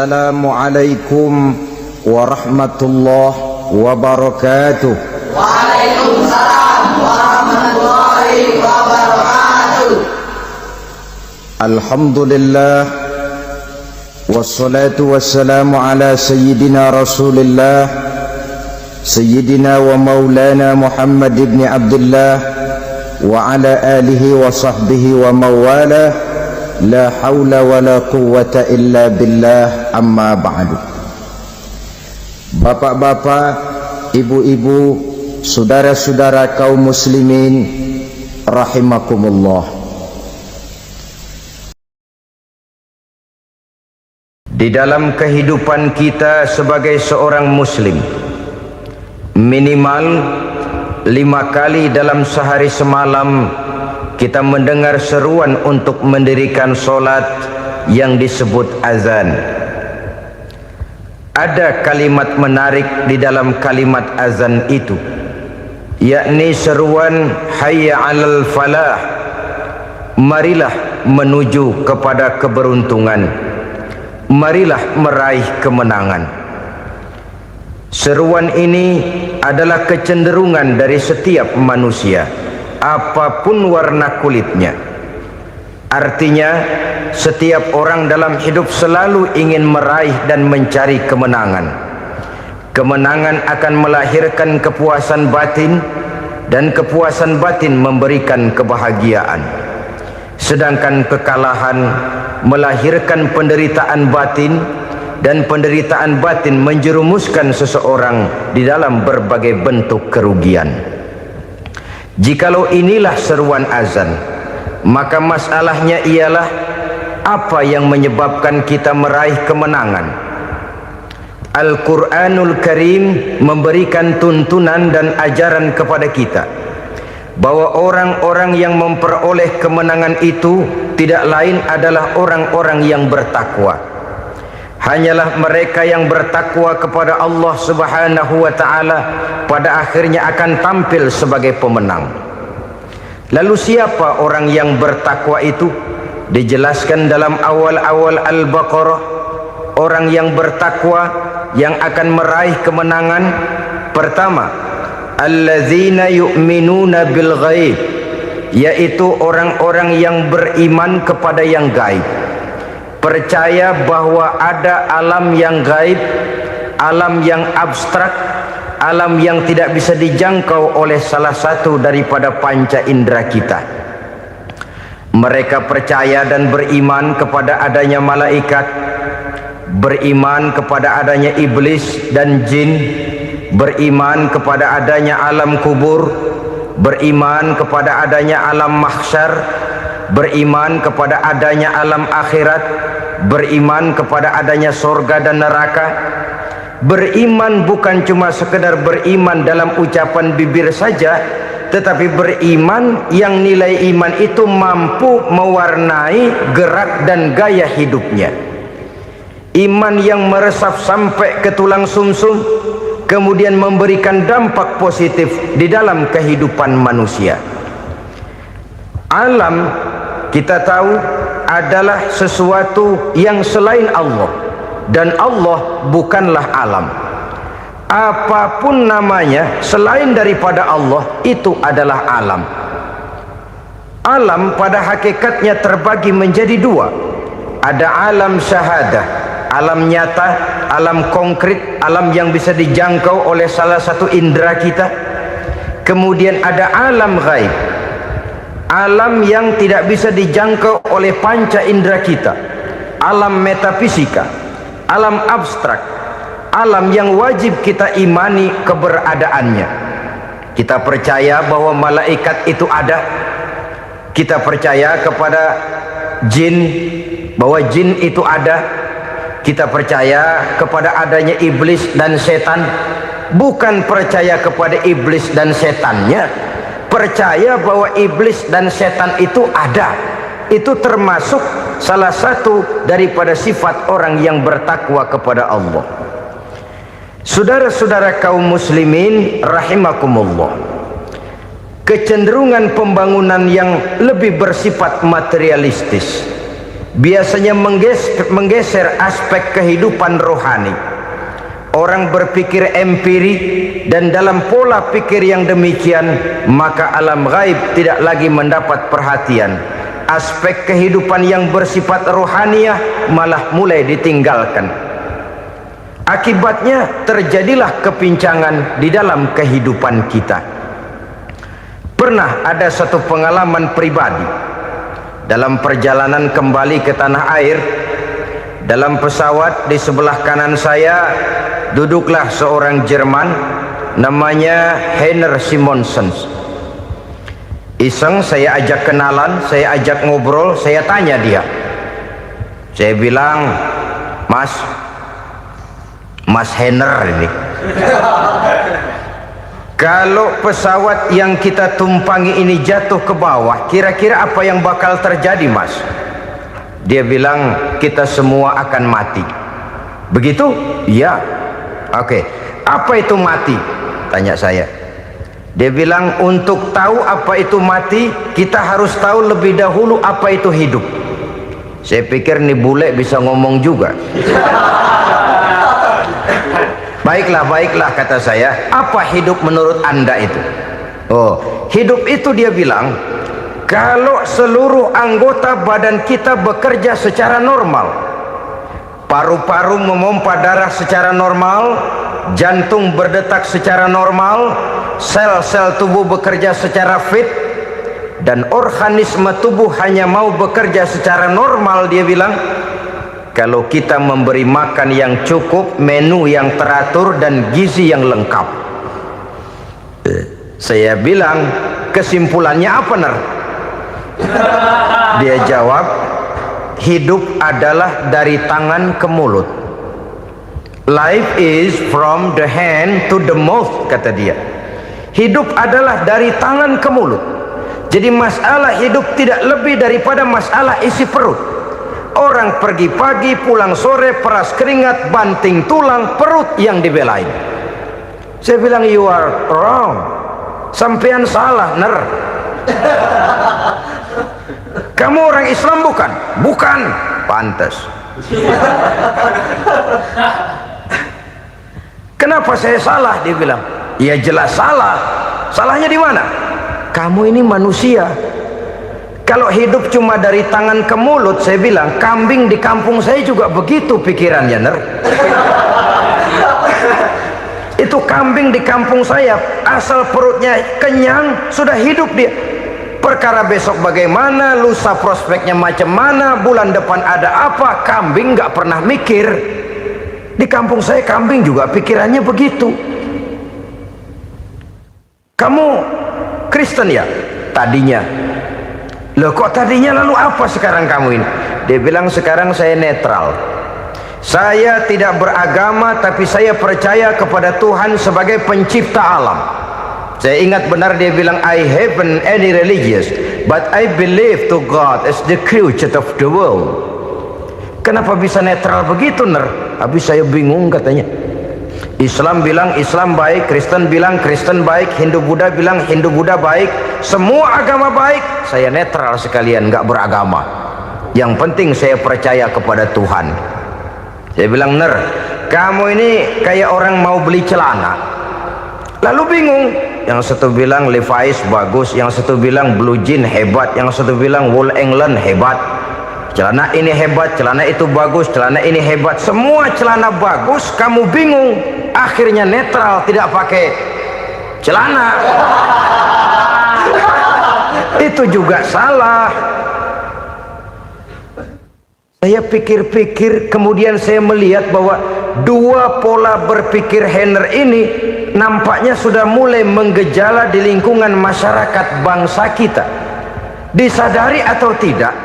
Assalamualaikum warahmatullahi wabarakatuh. Waalaikumsalam warahmatullahi wabarakatuh. Alhamdulillah wassalatu wassalamu ala sayyidina Rasulillah sayyidina wa maulana Muhammad ibn Abdullah wa ala alihi wa sahbihi wa mawalah. La haula wa la quwwata illa billah, amma ba'du. Bapak-bapak, ibu-ibu, saudara-saudara kaum muslimin rahimakumullah. Di dalam kehidupan kita sebagai seorang muslim, minimal 5 kali dalam sehari semalam kita mendengar seruan untuk mendirikan solat yang disebut azan. Ada kalimat menarik di dalam kalimat azan itu, yakni seruan hayya 'alal falah, marilah menuju kepada keberuntungan, marilah meraih kemenangan. Seruan ini adalah kecenderungan dari setiap manusia, apapun warna kulitnya. Artinya setiap orang dalam hidup selalu ingin meraih dan mencari kemenangan. Kemenangan akan melahirkan kepuasan batin, dan kepuasan batin memberikan kebahagiaan. Sedangkan kekalahan melahirkan penderitaan batin, dan penderitaan batin menjerumuskan seseorang di dalam berbagai bentuk kerugian. Jikalau inilah seruan azan, maka masalahnya ialah apa yang menyebabkan kita meraih kemenangan. Al-Quranul Karim memberikan tuntunan dan ajaran kepada kita bahwa orang-orang yang memperoleh kemenangan itu tidak lain adalah orang-orang yang bertakwa. Hanyalah mereka yang bertakwa kepada Allah Subhanahu wa ta'ala pada akhirnya akan tampil sebagai pemenang. Lalu siapa orang yang bertakwa itu? Dijelaskan dalam awal-awal Al-Baqarah, orang yang bertakwa yang akan meraih kemenangan. Pertama, allazina yu'minuna bil ghaib, yaitu orang-orang yang beriman kepada yang gaib, percaya bahwa ada alam yang gaib, alam yang abstrak, alam yang tidak bisa dijangkau oleh salah satu daripada panca indera kita. Mereka percaya dan beriman kepada adanya malaikat, beriman kepada adanya iblis dan jin, beriman kepada adanya alam kubur, beriman kepada adanya alam mahsyar, beriman kepada adanya alam akhirat, beriman kepada adanya surga dan neraka. Beriman bukan cuma sekedar beriman dalam ucapan bibir saja, tetapi beriman yang nilai iman itu mampu mewarnai gerak dan gaya hidupnya. Iman yang meresap sampai ke tulang sumsum, kemudian memberikan dampak positif di dalam kehidupan manusia. Alam, kita tahu, adalah sesuatu yang selain Allah, dan Allah bukanlah alam. Apapun namanya selain daripada Allah, itu adalah alam. Alam pada hakikatnya terbagi menjadi dua. Ada alam syahadah, alam nyata, alam konkret, alam yang bisa dijangkau oleh salah satu indera kita. Kemudian ada alam ghaib, alam yang tidak bisa dijangkau oleh panca indera kita, alam metafisika, alam abstrak, alam yang wajib kita imani keberadaannya. Kita percaya bahwa malaikat itu ada, kita percaya kepada jin, bahwa jin itu ada, kita percaya kepada adanya iblis dan setan. Bukan percaya kepada iblis dan setannya, percaya bahwa iblis dan setan itu ada. Itu termasuk salah satu daripada sifat orang yang bertakwa kepada Allah. Saudara-saudara kaum muslimin rahimakumullah, kecenderungan pembangunan yang lebih bersifat materialistis, biasanya menggeser aspek kehidupan rohani. Orang berpikir empiri, dan dalam pola pikir yang demikian maka alam gaib tidak lagi mendapat perhatian. Aspek kehidupan yang bersifat rohaniah malah mulai ditinggalkan. Akibatnya terjadilah kepincangan di dalam kehidupan kita. Pernah ada satu pengalaman pribadi dalam perjalanan kembali ke tanah air. Dalam pesawat di sebelah kanan saya duduklah seorang Jerman namanya Heiner Simonsen. Iseng saya ajak kenalan, saya ajak ngobrol, saya tanya dia. Saya bilang, Mas Heiner ini, kalau pesawat yang kita tumpangi ini jatuh ke bawah, kira-kira apa yang bakal terjadi, Mas? Dia bilang, kita semua akan mati. Begitu? Iya. Oke. Apa itu mati? Tanya saya. Dia bilang, untuk tahu apa itu mati, kita harus tahu lebih dahulu apa itu hidup. Saya pikir nih bule bisa ngomong juga. Baiklah kata saya. Apa hidup menurut Anda itu? Oh, hidup itu dia bilang, kalau seluruh anggota badan kita bekerja secara normal, paru-paru memompa darah secara normal, jantung berdetak secara normal, sel-sel tubuh bekerja secara fit, dan organisme tubuh hanya mau bekerja secara normal, dia bilang, kalau kita memberi makan yang cukup, menu yang teratur, dan gizi yang lengkap. Saya bilang, kesimpulannya apa, Ner? Dia jawab, hidup adalah dari tangan ke mulut. Life is from the hand to the mouth, kata dia. Hidup adalah dari tangan ke mulut. Jadi masalah hidup tidak lebih daripada masalah isi perut. Orang pergi pagi, pulang sore, peras keringat, banting tulang, perut yang dibelain. Saya bilang, you are wrong. Sampean salah, Ner. Kamu orang Islam bukan? Bukan. Pantas. Kenapa saya salah? Dia bilang, ya jelas salah. Salahnya di mana? Kamu ini manusia. Kalau hidup cuma dari tangan ke mulut, saya bilang, kambing di kampung saya juga begitu pikirannya, Ner. Itu kambing di kampung saya, asal perutnya kenyang, sudah hidup dia. Perkara besok bagaimana, lusa prospeknya macam mana, bulan depan ada apa, kambing nggak pernah mikir. Di kampung saya kambing juga pikirannya begitu. Kamu Kristen ya? Tadinya. Loh kok tadinya, lalu apa sekarang kamu ini? Dia bilang, sekarang saya netral. Saya tidak beragama, tapi saya percaya kepada Tuhan sebagai pencipta alam. Saya ingat benar dia bilang, I haven't any religious, but I believe to God as the creator of the world. Kenapa bisa netral begitu, Ner? Habis saya bingung katanya. Islam bilang Islam baik, Kristen bilang Kristen baik, Hindu Buddha bilang Hindu Buddha baik, semua agama baik. Saya netral sekalian, nggak beragama. Yang penting saya percaya kepada Tuhan. Saya bilang, Ner, kamu ini kayak orang mau beli celana, lalu bingung. Yang satu bilang Levi's bagus, yang satu bilang Blue Jean hebat, yang satu bilang Wool England hebat. Celana ini hebat, celana itu bagus, celana ini hebat. Semua celana bagus, kamu bingung. Akhirnya netral, tidak pakai celana. Itu juga salah. Saya pikir-pikir, kemudian saya melihat bahwa dua pola berpikir Heiner ini nampaknya sudah mulai menggejala di lingkungan masyarakat bangsa kita. Disadari atau tidak,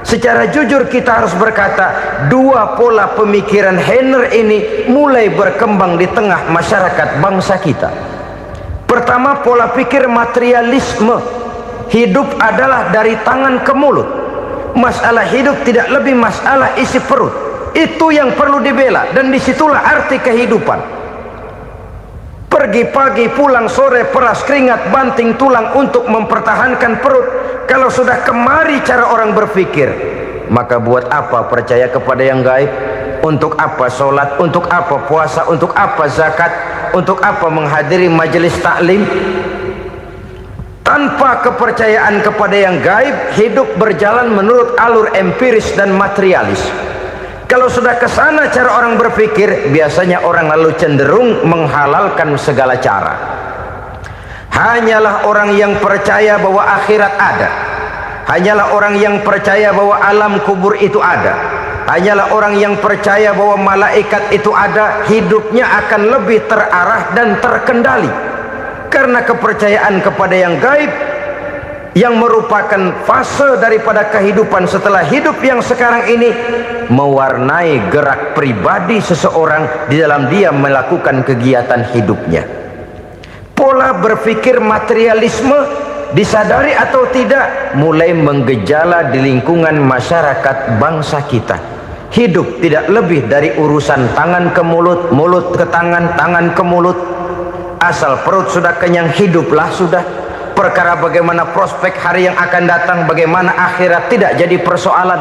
secara jujur kita harus berkata, dua pola pemikiran Heiner ini mulai berkembang di tengah masyarakat bangsa kita. Pertama, pola pikir materialisme. Hidup adalah dari tangan ke mulut. Masalah hidup tidak lebih masalah isi perut. Itu yang perlu dibela, dan disitulah arti kehidupan. Pergi pagi, pulang sore, peras keringat, banting tulang untuk mempertahankan perut. Kalau sudah kemari cara orang berpikir, maka buat apa percaya kepada yang gaib? Untuk apa sholat? Untuk apa puasa? Untuk apa zakat? Untuk apa menghadiri majelis taklim? Tanpa kepercayaan kepada yang gaib, hidup berjalan menurut alur empiris dan materialis. Kalau sudah ke sana cara orang berpikir, biasanya orang lalu cenderung menghalalkan segala cara. Hanyalah orang yang percaya bahwa akhirat ada, hanyalah orang yang percaya bahwa alam kubur itu ada, hanyalah orang yang percaya bahwa malaikat itu ada, hidupnya akan lebih terarah dan terkendali. Karena kepercayaan kepada yang gaib, yang merupakan fase daripada kehidupan setelah hidup yang sekarang ini, mewarnai gerak pribadi seseorang di dalam dia melakukan kegiatan hidupnya. Pola berpikir materialisme, disadari atau tidak, mulai menggejala di lingkungan masyarakat bangsa kita. Hidup tidak lebih dari urusan tangan ke mulut, mulut ke tangan, tangan ke mulut. Asal perut sudah kenyang, hiduplah sudah. Perkara bagaimana prospek hari yang akan datang, bagaimana akhirat, tidak jadi persoalan.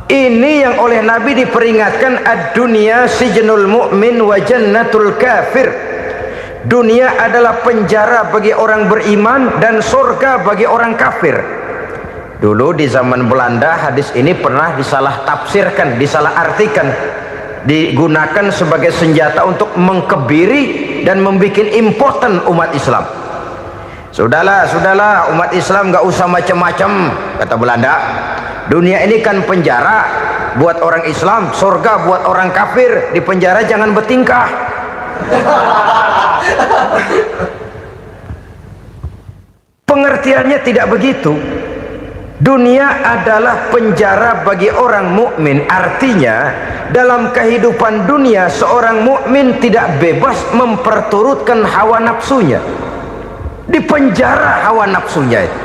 Ini yang oleh Nabi diperingatkan, ad-dunya sijnul mu'min wa jannatul kafir. Dunia adalah penjara bagi orang beriman dan surga bagi orang kafir. Dulu di zaman Belanda hadis ini pernah disalah tafsirkan, disalah artikan, digunakan sebagai senjata untuk mengkebiri dan membuat impoten umat Islam. Sudahlah umat Islam gak usah macam-macam, kata Belanda. Dunia ini kan penjara buat orang Islam, surga buat orang kafir. Di penjara jangan bertingkah. Pengertiannya tidak begitu. Dunia adalah penjara bagi orang mukmin. Artinya dalam kehidupan dunia seorang mukmin tidak bebas memperturutkan hawa nafsunya. Dipenjara hawa nafsunya itu.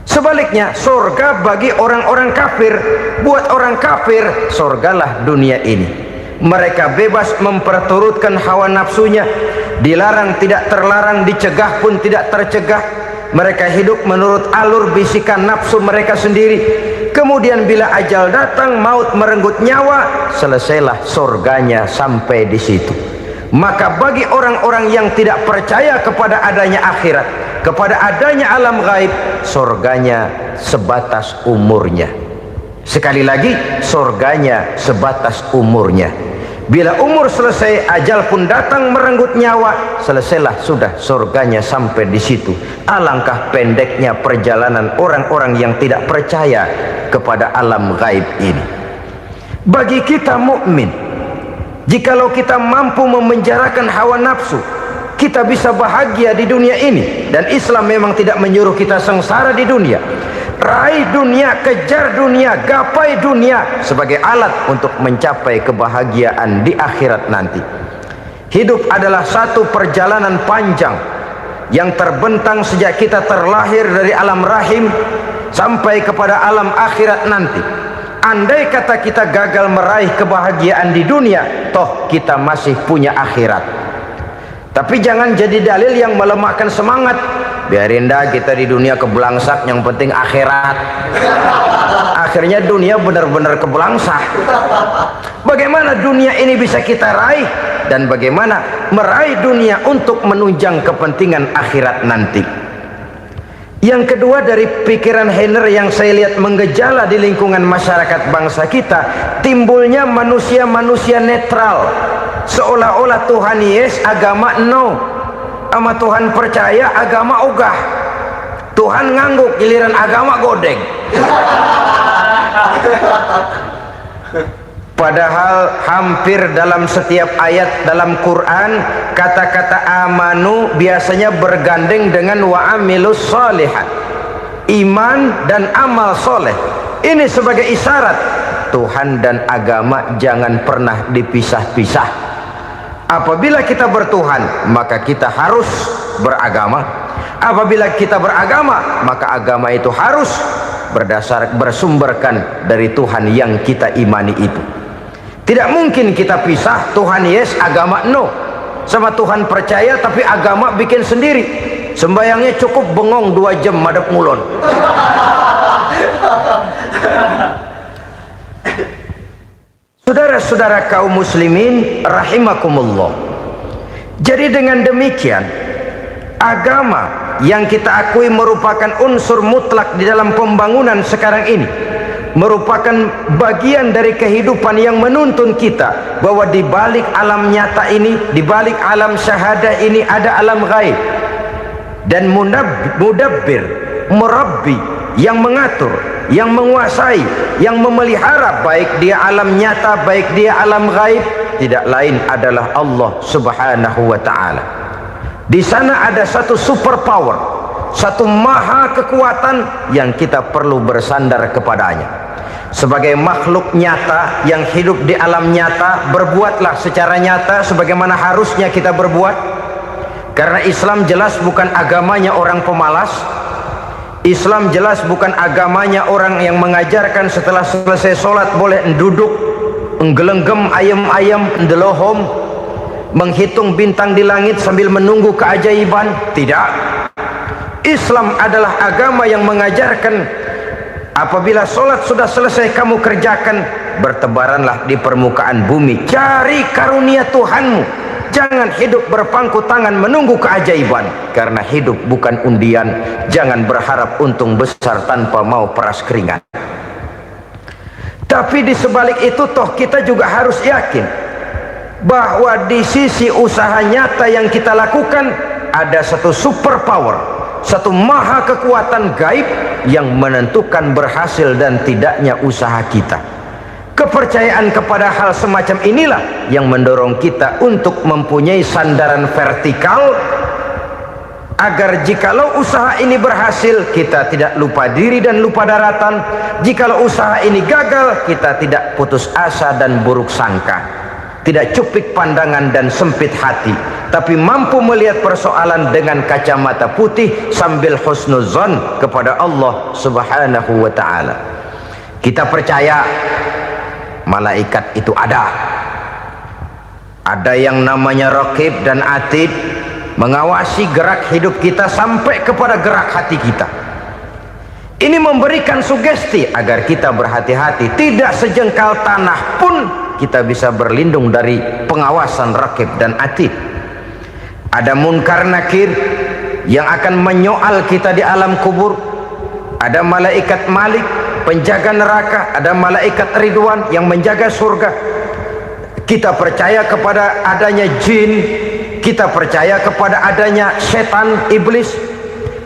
Sebaliknya surga bagi orang-orang kafir. Buat orang kafir surgalah dunia ini. Mereka bebas memperturutkan hawa nafsunya, dilarang tidak terlarang, dicegah pun tidak tercegah. Mereka hidup menurut alur bisikan nafsu mereka sendiri. Kemudian bila ajal datang, maut merenggut nyawa, selesailah surganya sampai di situ. Maka bagi orang-orang yang tidak percaya kepada adanya akhirat, kepada adanya alam gaib, surganya sebatas umurnya. Sekali lagi, surganya sebatas umurnya. Bila umur selesai, ajal pun datang merenggut nyawa, selesailah sudah surganya sampai di situ. Alangkah pendeknya perjalanan orang-orang yang tidak percaya kepada alam gaib ini. Bagi kita mukmin, jikalau kita mampu memenjarakan hawa nafsu, kita bisa bahagia di dunia ini. Dan Islam memang tidak menyuruh kita sengsara di dunia. Raih dunia, kejar dunia, gapai dunia sebagai alat untuk mencapai kebahagiaan di akhirat nanti. Hidup adalah satu perjalanan panjang yang terbentang sejak kita terlahir dari alam rahim sampai kepada alam akhirat nanti. Andai kata kita gagal meraih kebahagiaan di dunia, toh kita masih punya akhirat. Tapi jangan jadi dalil yang melemahkan semangat. Biarin dah kita di dunia kebelangsak, yang penting akhirat. Akhirnya dunia benar-benar kebelangsak. Bagaimana dunia ini bisa kita raih, dan bagaimana meraih dunia untuk menunjang kepentingan akhirat nanti. Yang kedua, dari pikiran Heiner yang saya lihat menggejala di lingkungan masyarakat bangsa kita, timbulnya manusia-manusia netral. Seolah-olah Tuhan yes, agama no. Sama Tuhan percaya, agama ogah. Tuhan ngangguk, giliran agama godeng. Padahal hampir dalam setiap ayat dalam Quran, kata-kata amanu biasanya bergandeng dengan wa amilus sholihat, iman dan amal soleh. Ini sebagai isyarat Tuhan dan agama jangan pernah dipisah-pisah. Apabila kita bertuhan, maka kita harus beragama. Apabila kita beragama, maka agama itu harus bersumberkan dari Tuhan yang kita imani itu. Tidak mungkin kita pisah, Tuhan yes, agama no. Sama Tuhan percaya tapi agama bikin sendiri. Sembayangnya cukup bengong 2 jam madep ngulon. Saudara-saudara kaum muslimin rahimakumullah. Jadi dengan demikian, agama yang kita akui merupakan unsur mutlak di dalam pembangunan sekarang ini, merupakan bagian dari kehidupan yang menuntun kita bahwa di balik alam nyata ini, di balik alam syahadah ini ada alam gaib. Dan mudabbir, murabbi, yang mengatur, yang menguasai, yang memelihara, baik dia alam nyata, baik dia alam gaib, tidak lain adalah Allah Subhanahu wa ta'ala. Di sana ada satu super power, satu maha kekuatan yang kita perlu bersandar kepadanya. Sebagai makhluk nyata yang hidup di alam nyata, berbuatlah secara nyata sebagaimana harusnya kita berbuat. Karena Islam jelas bukan agamanya orang pemalas. Islam jelas bukan agamanya orang yang mengajarkan setelah selesai sholat boleh duduk nggelenggem ayam-ayam ndelohom, menghitung bintang di langit sambil menunggu keajaiban. Tidak. Islam adalah agama yang mengajarkan apabila sholat sudah selesai kamu kerjakan, bertebaranlah di permukaan bumi, cari karunia Tuhanmu. Jangan hidup berpangku tangan menunggu keajaiban, karena hidup bukan undian. Jangan berharap untung besar tanpa mau peras keringat. Tapi di sebalik itu toh kita juga harus yakin bahwa di sisi usaha nyata yang kita lakukan ada satu super power, satu maha kekuatan gaib yang menentukan berhasil dan tidaknya usaha kita. Kepercayaan kepada hal semacam inilah yang mendorong kita untuk mempunyai sandaran vertikal, agar jikalau usaha ini berhasil, kita tidak lupa diri dan lupa daratan. Jikalau usaha ini gagal, kita tidak putus asa dan buruk sangka, tidak cupik pandangan dan sempit hati, tapi mampu melihat persoalan dengan kacamata putih sambil husnuzon kepada Allah Subhanahu wa ta'ala. Kita percaya malaikat itu ada yang namanya raqib dan atid, mengawasi gerak hidup kita sampai kepada gerak hati kita. Ini memberikan sugesti agar kita berhati-hati, tidak sejengkal tanah pun kita bisa berlindung dari pengawasan raqib dan atid. Ada munkar nakir yang akan menyoal kita di alam kubur. Ada malaikat Malik, penjaga neraka. Ada malaikat Ridwan yang menjaga surga. Kita percaya kepada adanya jin, kita percaya kepada adanya setan, iblis.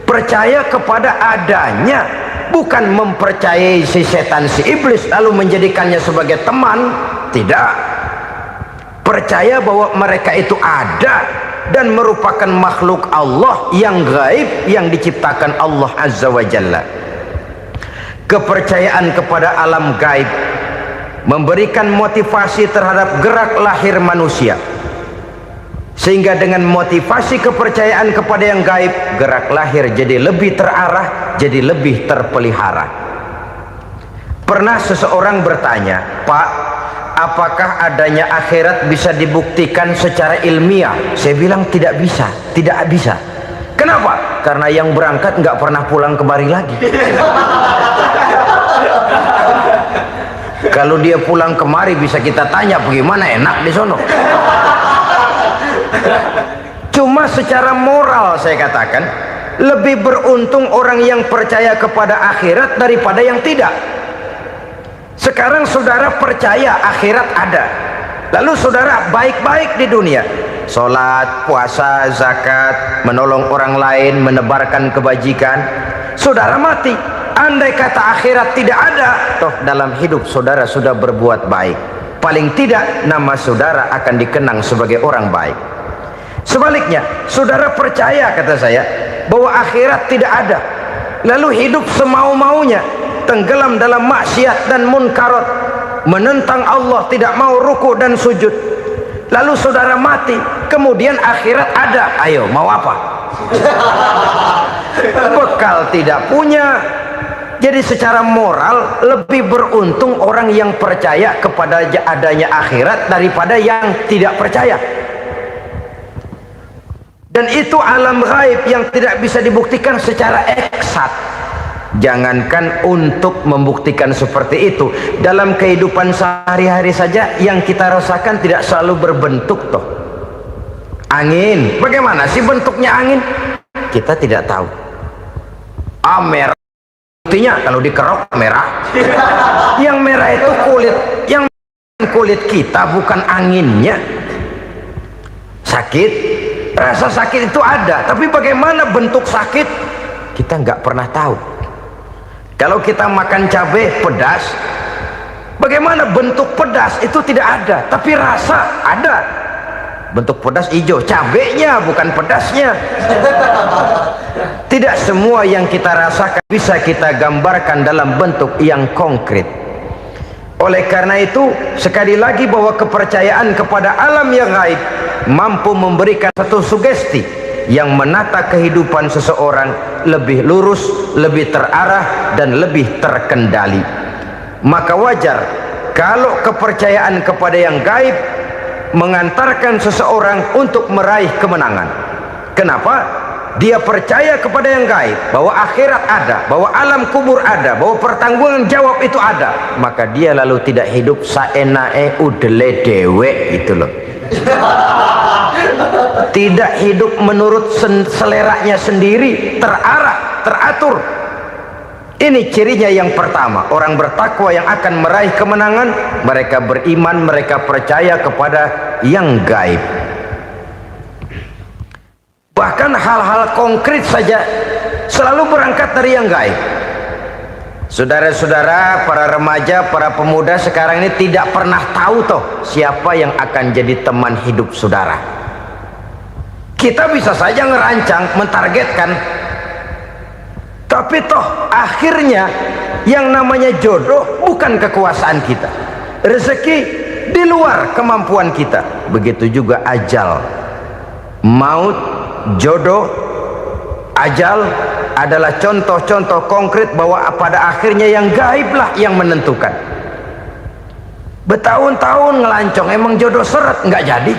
Percaya kepada adanya, bukan mempercayai si setan, si iblis lalu menjadikannya sebagai teman. Tidak. Percaya bahwa mereka itu ada dan merupakan makhluk Allah yang gaib, yang diciptakan Allah Azza wa Jalla. Kepercayaan kepada alam gaib memberikan motivasi terhadap gerak lahir manusia, sehingga dengan motivasi kepercayaan kepada yang gaib, gerak lahir jadi lebih terarah, jadi lebih terpelihara. Pernah seseorang bertanya, "Pak, apakah adanya akhirat bisa dibuktikan secara ilmiah?" Saya bilang tidak bisa, tidak bisa. Kenapa? Karena yang berangkat nggak pernah pulang kembali lagi. Kalau dia pulang kemari bisa kita tanya bagaimana enak di sono. Cuma secara moral saya katakan, lebih beruntung orang yang percaya kepada akhirat daripada yang tidak. Sekarang saudara percaya akhirat ada, lalu saudara baik-baik di dunia, sholat, puasa, zakat, menolong orang lain, menebarkan kebajikan. Saudara mati, andai kata akhirat tidak ada, toh dalam hidup saudara sudah berbuat baik, paling tidak nama saudara akan dikenang sebagai orang baik. Sebaliknya, saudara percaya, kata saya, bahwa akhirat tidak ada, lalu hidup semau-maunya, tenggelam dalam maksiat dan munkarat, menentang Allah, tidak mau ruku dan sujud, lalu saudara mati, kemudian akhirat ada, ayo mau apa? Bekal tidak punya. Jadi secara moral lebih beruntung orang yang percaya kepada adanya akhirat daripada yang tidak percaya. Dan itu alam gaib yang tidak bisa dibuktikan secara eksat. Jangankan untuk membuktikan seperti itu, dalam kehidupan sehari-hari saja yang kita rasakan tidak selalu berbentuk toh. Angin, bagaimana sih bentuknya angin? Kita tidak tahu. Merah, buktinya kalau dikerok merah. Yang merah itu kulit, yang kulit kita bukan anginnya. Sakit, rasa sakit itu ada, tapi bagaimana bentuk sakit kita nggak pernah tahu. Kalau kita makan cabai pedas, bagaimana bentuk pedas itu tidak ada, tapi rasa ada. Bentuk pedas hijau, cabainya bukan pedasnya. Tidak semua yang kita rasakan bisa kita gambarkan dalam bentuk yang konkret. Oleh karena itu, sekali lagi bahwa kepercayaan kepada alam yang gaib mampu memberikan satu sugesti yang menata kehidupan seseorang lebih lurus, lebih terarah, dan lebih terkendali. Maka wajar kalau kepercayaan kepada yang gaib mengantarkan seseorang untuk meraih kemenangan. Kenapa? Dia percaya kepada yang gaib, bahwa akhirat ada, bahwa alam kubur ada, bahwa pertanggungan jawab itu ada. Maka dia lalu tidak hidup saenae udele dewe, itu loh. Tidak hidup menurut seleranya sendiri, terarah, teratur. Ini cirinya yang pertama. Orang bertakwa yang akan meraih kemenangan, mereka beriman, mereka percaya kepada yang gaib. Bahkan hal-hal konkret saja selalu berangkat dari yang gaib. Saudara-saudara, para remaja, para pemuda sekarang ini tidak pernah tahu toh siapa yang akan jadi teman hidup saudara. Kita bisa saja ngerancang, mentargetkan, tapi toh akhirnya yang namanya jodoh bukan kekuasaan kita. Rezeki di luar kemampuan kita. Begitu juga ajal, maut, jodoh, ajal adalah contoh-contoh konkret bahwa pada akhirnya yang gaiblah yang menentukan. Bertahun-tahun ngelancong, emang jodoh seret nggak jadi.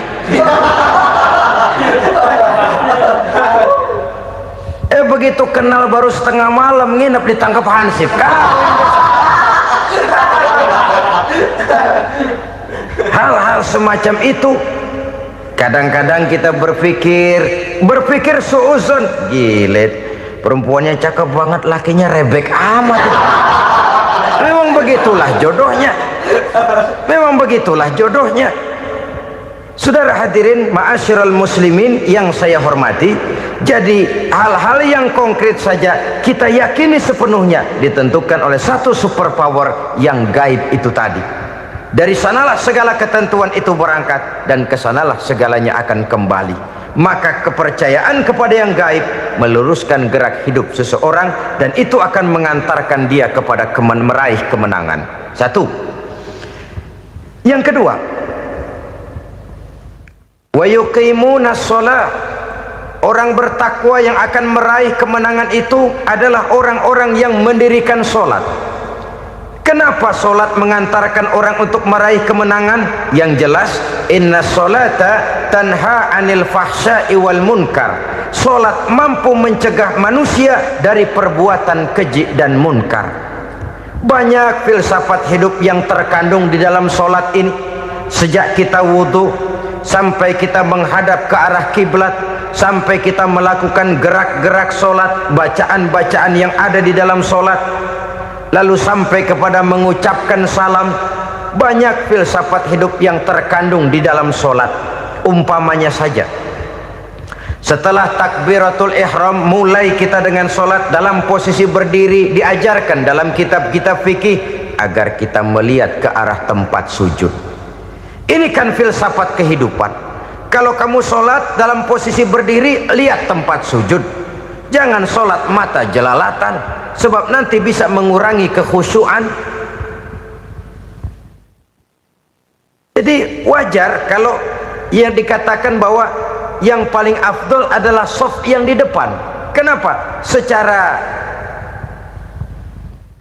Begitu kenal baru setengah malam nginep ditangkap hansip kan. Hal-hal semacam itu kadang-kadang kita berpikir suuzon, gilet, perempuannya cakep banget, lakinya rebek amat. Memang begitulah jodohnya. Memang begitulah jodohnya. Saudara hadirin ma'asyiral muslimin yang saya hormati, jadi hal-hal yang konkret saja kita yakini sepenuhnya ditentukan oleh satu superpower yang gaib itu tadi. Dari sanalah segala ketentuan itu berangkat dan kesanalah segalanya akan kembali. Maka kepercayaan kepada yang gaib meluruskan gerak hidup seseorang dan itu akan mengantarkan dia kepada meraih kemenangan. Satu. Yang kedua, wa yuqimuna shalah. Orang bertakwa yang akan meraih kemenangan itu adalah orang-orang yang mendirikan sholat. Kenapa sholat mengantarkan orang untuk meraih kemenangan? Yang jelas, inna sholata tanha anil fahsya'i wal munkar. Sholat mampu mencegah manusia dari perbuatan keji dan munkar. Banyak filsafat hidup yang terkandung di dalam sholat ini. Sejak kita wudhu sampai kita menghadap ke arah kiblat, sampai kita melakukan gerak-gerak sholat, bacaan-bacaan yang ada di dalam sholat, lalu sampai kepada mengucapkan salam. Banyak filsafat hidup yang terkandung di dalam sholat. Umpamanya saja, setelah takbiratul ihram, mulai kita dengan sholat dalam posisi berdiri. Diajarkan dalam kitab-kitab fikih agar kita melihat ke arah tempat sujud. Ini kan filsafat kehidupan. Kalau kamu sholat dalam posisi berdiri, lihat tempat sujud. Jangan sholat mata jelalatan, sebab nanti bisa mengurangi kekhusyuan. Jadi wajar kalau yang dikatakan bahwa yang paling afdol adalah shaf yang di depan. Kenapa? Secara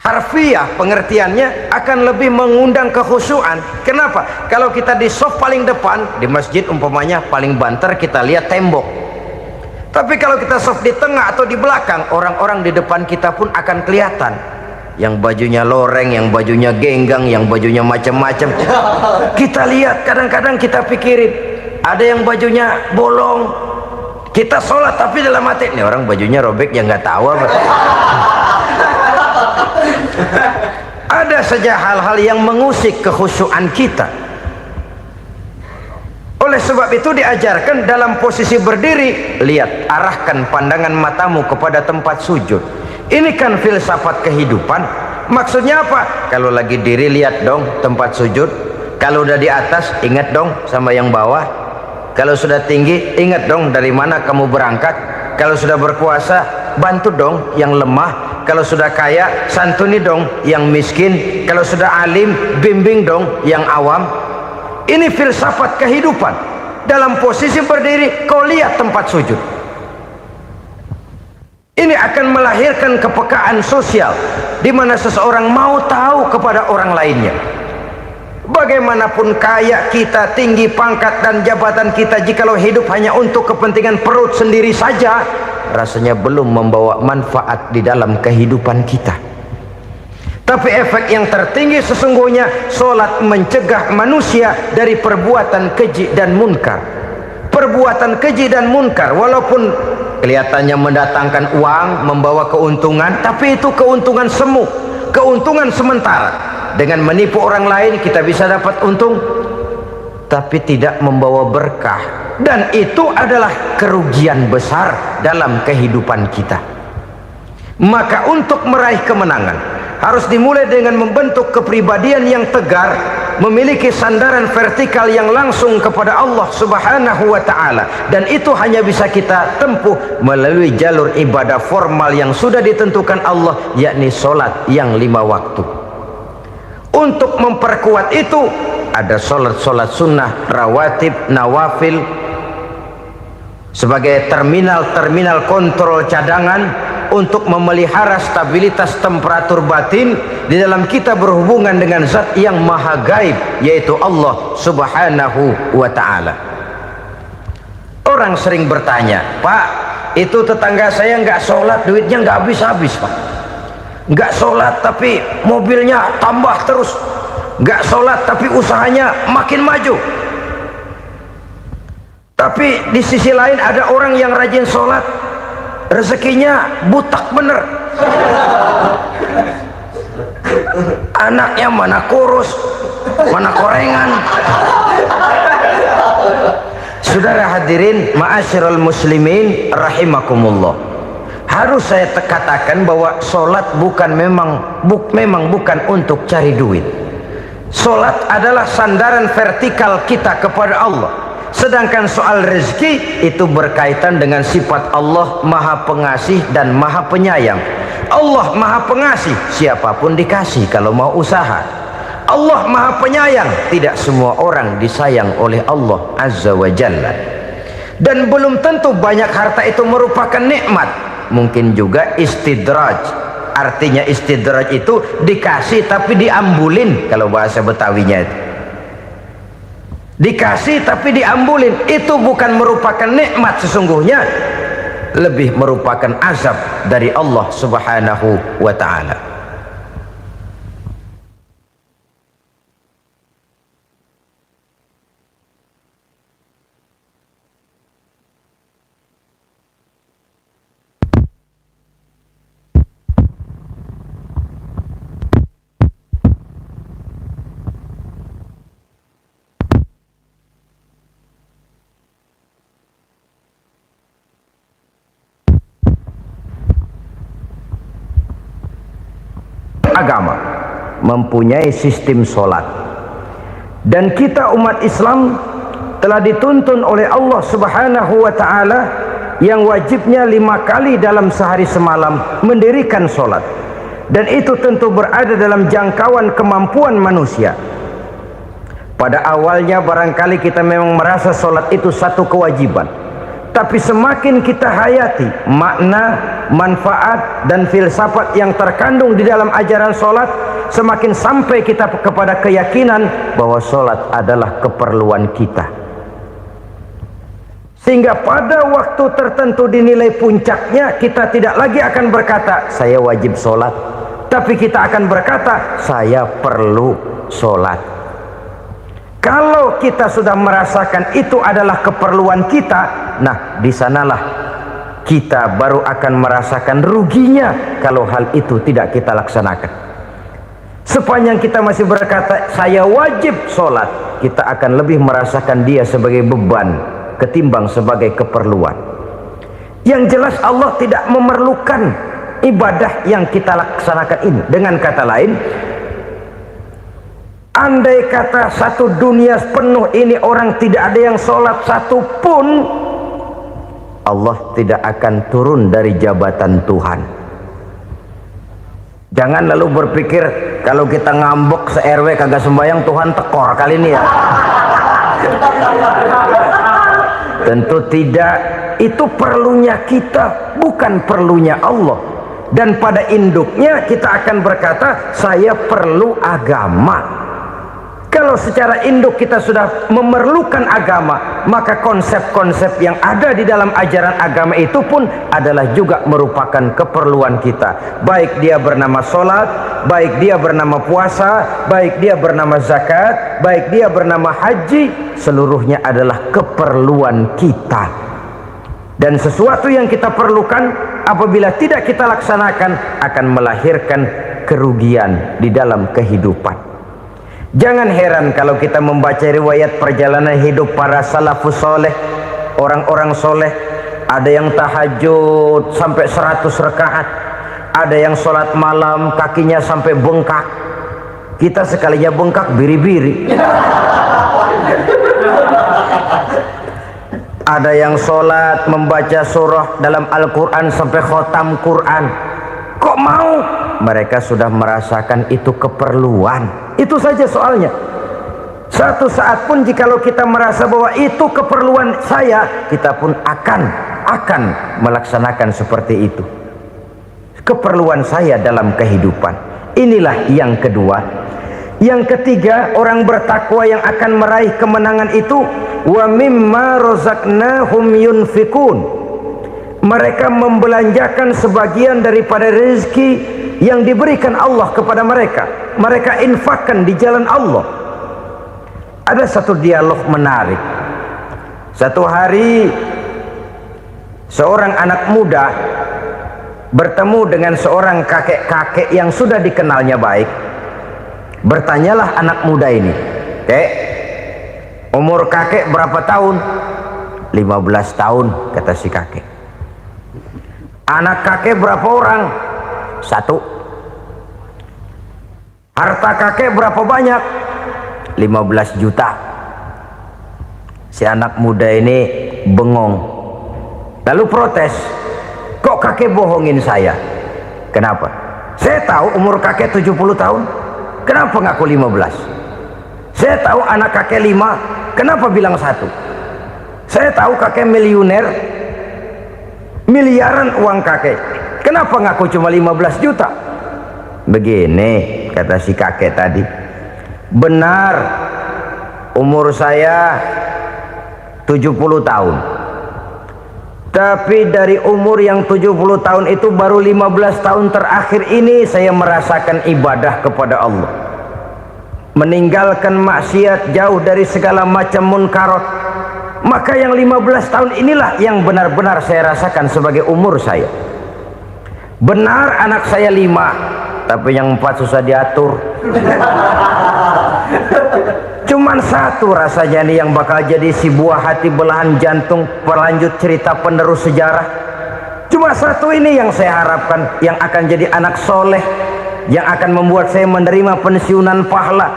harfiah pengertiannya akan lebih mengundang kekhusyuan. Kenapa? Kalau kita di shaf paling depan di masjid umpamanya paling banter kita lihat tembok. Tapi kalau kita soft di tengah atau di belakang, orang-orang di depan kita pun akan kelihatan. Yang bajunya loreng, yang bajunya genggang, yang bajunya macam-macam. Kita lihat, kadang-kadang kita pikirin, ada yang bajunya bolong. Kita sholat tapi dalam hati, ini orang bajunya robek, yang nggak tahu apa. Ada saja hal-hal yang mengusik kekhusyuan kita. Oleh sebab itu diajarkan dalam posisi berdiri, lihat, arahkan pandangan matamu kepada tempat sujud. Ini kan filsafat kehidupan. Maksudnya apa? Kalau lagi diri, lihat dong tempat sujud. Kalau udah di atas, ingat dong sama yang bawah. Kalau sudah tinggi, ingat dong dari mana kamu berangkat. Kalau sudah berkuasa, bantu dong yang lemah. Kalau sudah kaya, santuni dong yang miskin. Kalau sudah alim, bimbing dong yang awam. Ini filsafat kehidupan. Dalam posisi berdiri, kau lihat tempat sujud. Ini akan melahirkan kepekaan sosial, di mana seseorang mau tahu kepada orang lainnya. Bagaimanapun kaya kita, tinggi pangkat dan jabatan kita, jikalau hidup hanya untuk kepentingan perut sendiri saja, rasanya belum membawa manfaat di dalam kehidupan kita. Tapi efek yang tertinggi sesungguhnya, solat mencegah manusia dari perbuatan keji dan munkar. Perbuatan keji dan munkar, walaupun kelihatannya mendatangkan uang, membawa keuntungan, tapi itu keuntungan semu, keuntungan sementara. Dengan menipu orang lain kita bisa dapat untung, tapi tidak membawa berkah. Dan itu adalah kerugian besar dalam kehidupan kita. Maka untuk meraih kemenangan, harus dimulai dengan membentuk kepribadian yang tegar, memiliki sandaran vertikal yang langsung kepada Allah Subhanahu wa ta'ala. Dan itu hanya bisa kita tempuh melalui jalur ibadah formal yang sudah ditentukan Allah, yakni solat yang 5 waktu. Untuk memperkuat itu, ada solat-solat sunnah, rawatib, nawafil, sebagai terminal-terminal kontrol cadangan untuk memelihara stabilitas temperatur batin di dalam kita berhubungan dengan zat yang maha gaib, yaitu Allah Subhanahu wa ta'ala. Orang sering bertanya, Pak, itu tetangga saya nggak sholat, duitnya nggak habis-habis, Pak. Nggak sholat tapi mobilnya tambah terus. Nggak sholat tapi usahanya makin maju. Tapi di sisi lain ada orang yang rajin sholat, rezekinya butak bener. Anaknya mana kurus, mana korengan. Saudara hadirin ma'asyiral muslimin rahimakumullah, harus saya katakan bahwa solat memang bukan untuk cari duit. Solat adalah sandaran vertikal kita kepada Allah. Sedangkan soal rezeki itu berkaitan dengan sifat Allah maha pengasih dan maha penyayang. Allah maha pengasih, siapapun dikasih kalau mau usaha. Allah maha penyayang, tidak semua orang disayang oleh Allah Azza wa Jalla. Dan belum tentu banyak harta itu merupakan nikmat. Mungkin juga istidraj. Artinya istidraj itu dikasih tapi diambulin, kalau bahasa Betawinya itu. Dikasih tapi diambulin, itu bukan merupakan nikmat sesungguhnya, lebih merupakan azab dari Allah Subhanahu wa ta'ala. Agama mempunyai sistem solat, dan kita umat Islam telah dituntun oleh Allah Subhanahu wa ta'ala yang wajibnya 5 kali dalam sehari semalam mendirikan solat, dan itu tentu berada dalam jangkauan kemampuan manusia. Pada awalnya barangkali kita memang merasa solat itu satu kewajiban, tapi semakin kita hayati makna, manfaat dan filsafat yang terkandung di dalam ajaran solat, semakin sampai kita kepada keyakinan bahwa solat adalah keperluan kita. Sehingga pada waktu tertentu dinilai puncaknya, kita tidak lagi akan berkata saya wajib sholat, tapi kita akan berkata saya perlu sholat. Kalau kita sudah merasakan itu adalah keperluan kita, nah di sanalah kita baru akan merasakan ruginya kalau hal itu tidak kita laksanakan. Sepanjang kita masih berkata saya wajib sholat, kita akan lebih merasakan dia sebagai beban ketimbang sebagai keperluan. Yang jelas Allah tidak memerlukan ibadah yang kita laksanakan ini. Dengan kata lain, andai kata satu dunia penuh ini orang tidak ada yang sholat satu pun, Allah tidak akan turun dari jabatan Tuhan. Jangan lalu berpikir kalau kita ngambek se-RW kagak sembahyang Tuhan tekor kali ini ya. Tentu tidak. Itu perlunya kita, bukan perlunya Allah. Dan pada induknya kita akan berkata saya perlu agama. Kalau secara induk kita sudah memerlukan agama, maka konsep-konsep yang ada di dalam ajaran agama itu pun adalah juga merupakan keperluan kita. Baik dia bernama sholat, baik dia bernama puasa, baik dia bernama zakat, baik dia bernama haji, seluruhnya adalah keperluan kita. Dan sesuatu yang kita perlukan apabila tidak kita laksanakan akan melahirkan kerugian di dalam kehidupan. Jangan heran kalau kita membaca riwayat perjalanan hidup para salafus soleh, orang-orang soleh. Ada yang tahajud sampai 100 rakaat, ada yang sholat malam kakinya sampai bengkak. Kita sekalinya bengkak biri-biri. Ada yang sholat membaca surah dalam Al-Quran sampai khotam Quran. Kok mau? Mereka sudah merasakan itu keperluan. Itu saja soalnya. Satu saat pun jikalau kita merasa bahwa itu keperluan saya, kita pun akan melaksanakan seperti itu. Keperluan saya dalam kehidupan. Inilah yang kedua. Yang ketiga, orang bertakwa yang akan meraih kemenangan itu, wa mimma razaqnahum yunfikun. Mereka membelanjakan sebagian daripada rezeki yang diberikan Allah kepada mereka. Mereka infakkan di jalan Allah. Ada satu dialog menarik. Satu hari seorang anak muda bertemu dengan seorang kakek-kakek yang sudah dikenalnya baik. Bertanyalah anak muda ini, "Kek, umur kakek berapa tahun?" 15 tahun, kata si kakek. Anak kakek berapa orang? 1. Harta kakek berapa banyak? 15 juta. Si anak muda ini bengong, lalu protes, "Kok kakek bohongin saya?" "Kenapa?" "Saya tahu umur kakek 70 tahun. Kenapa ngaku 15? Saya tahu anak kakek 5. Kenapa bilang 1? Saya tahu kakek miliuner, miliaran uang kakek. Kenapa ngaku cuma 15 juta? Begini, kata si kakek tadi. Benar, umur saya 70 tahun. Tapi dari umur yang 70 tahun itu baru 15 tahun terakhir ini saya merasakan ibadah kepada Allah. Meninggalkan maksiat, jauh dari segala macam munkarat. Maka yang 15 tahun inilah yang benar-benar saya rasakan sebagai umur saya. Benar anak saya 5, tapi yang 4 susah diatur. Cuman 1 rasanya nih yang bakal jadi si buah hati belahan jantung pelanjut cerita penerus sejarah. Cuma 1 ini yang saya harapkan, yang akan jadi anak soleh, yang akan membuat saya menerima pensiunan pahala.